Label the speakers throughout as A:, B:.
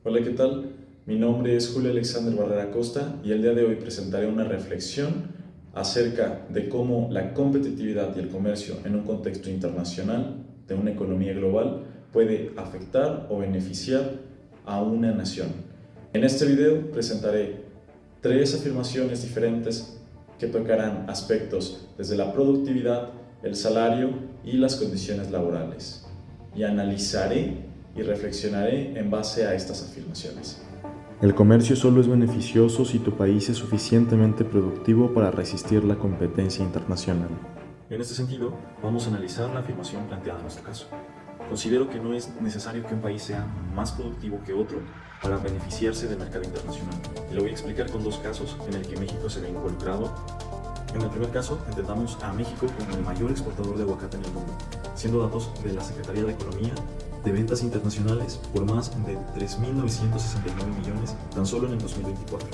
A: Hola, ¿qué tal? Mi nombre es Julio Alexander Barrera Costa y el día de hoy presentaré una reflexión acerca de cómo la competitividad y el comercio en un contexto internacional de una economía global puede afectar o beneficiar a una nación. En este video presentaré tres afirmaciones diferentes que tocarán aspectos desde la productividad, el salario y las condiciones laborales. Y analizaré y reflexionaré en base a estas afirmaciones.
B: El comercio solo es beneficioso si tu país es suficientemente productivo para resistir la competencia internacional.
C: En este sentido, vamos a analizar la afirmación planteada en nuestro caso. Considero que no es necesario que un país sea más productivo que otro para beneficiarse del mercado internacional. Y lo voy a explicar con dos casos en el que México se ve involucrado. En el primer caso, entendamos a México como el mayor exportador de aguacate en el mundo, siendo datos de la Secretaría de Economía de ventas internacionales por más de 3.969 millones tan solo en el 2024.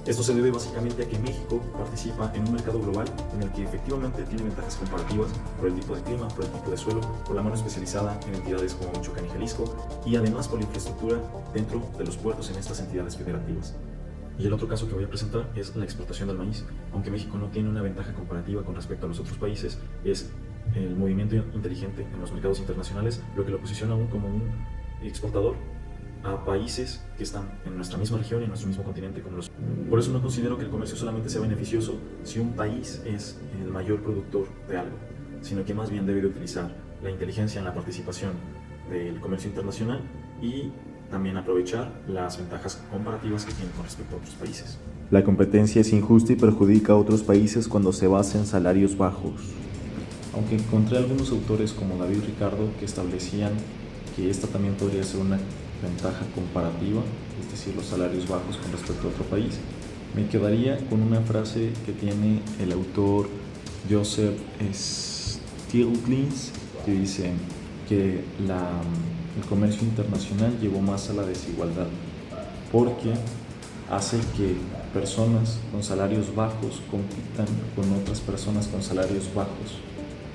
C: Esto se debe básicamente a que México participa en un mercado global en el que efectivamente tiene ventajas comparativas por el tipo de clima, por el tipo de suelo, por la mano especializada en entidades como Michoacán y Jalisco y además por la infraestructura dentro de los puertos en estas entidades federativas. Y el otro caso que voy a presentar es la exportación del maíz. Aunque México no tiene una ventaja comparativa con respecto a los otros países, es el movimiento inteligente en los mercados internacionales lo que lo posiciona aún como un exportador a países que están en nuestra misma región y en nuestro mismo continente como los. Por eso no considero que el comercio solamente sea beneficioso si un país es el mayor productor de algo, sino que más bien debe de utilizar la inteligencia en la participación del comercio internacional y también aprovechar las ventajas comparativas que tiene con respecto a otros países.
B: La competencia es injusta y perjudica a otros países cuando se basa en salarios bajos.
A: Aunque encontré algunos autores como David Ricardo que establecían que esta también podría ser una ventaja comparativa, es decir, los salarios bajos con respecto a otro país, me quedaría con una frase que tiene el autor Joseph Stiglitz, que dice que el comercio internacional llevó más a la desigualdad, porque hace que personas con salarios bajos compitan con otras personas con salarios bajos,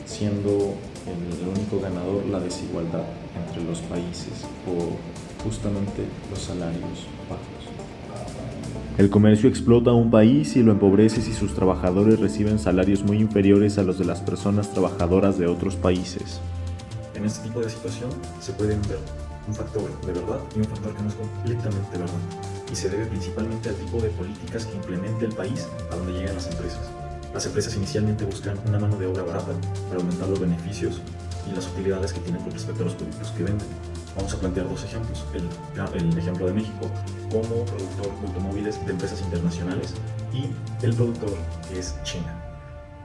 A: siendo el único ganador la desigualdad entre los países por justamente los salarios bajos.
B: El comercio explota a un país y lo empobrece si sus trabajadores reciben salarios muy inferiores a los de las personas trabajadoras de otros países.
C: En este tipo de situación se pueden ver un factor de verdad y un factor que no es completamente verdad, y se debe principalmente al tipo de políticas que implemente el país a donde llegan las empresas. Las empresas inicialmente buscan una mano de obra barata para aumentar los beneficios y las utilidades que tienen con respecto a los productos que venden. Vamos a plantear dos ejemplos. El ejemplo de México como productor de automóviles de empresas internacionales y el productor que es China.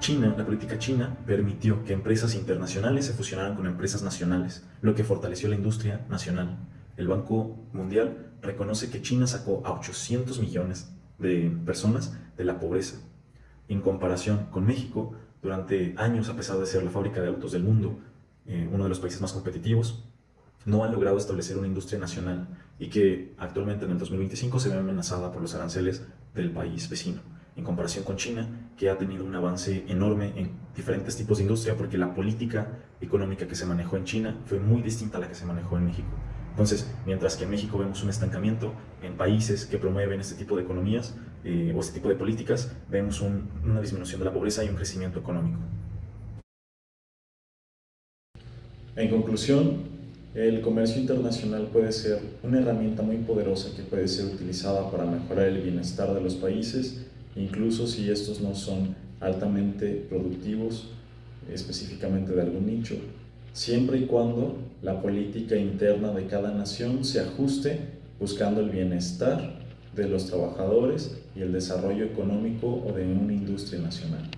C: La política china permitió que empresas internacionales se fusionaran con empresas nacionales, lo que fortaleció la industria nacional. El Banco Mundial reconoce que China sacó a 800 millones de personas de la pobreza. En comparación con México, durante años, a pesar de ser la fábrica de autos del mundo, uno de los países más competitivos, no han logrado establecer una industria nacional y que actualmente en el 2025 se ve amenazada por los aranceles del país vecino. En comparación con China, que ha tenido un avance enorme en diferentes tipos de industria, porque la política económica que se manejó en China fue muy distinta a la que se manejó en México. Entonces, mientras que en México vemos un estancamiento en países que promueven este tipo de economías o este tipo de políticas, vemos una disminución de la pobreza y un crecimiento económico.
A: En conclusión, el comercio internacional puede ser una herramienta muy poderosa que puede ser utilizada para mejorar el bienestar de los países, incluso si estos no son altamente productivos, específicamente de algún nicho, siempre y cuando la política interna de cada nación se ajuste buscando el bienestar de los trabajadores y el desarrollo económico o de una industria nacional.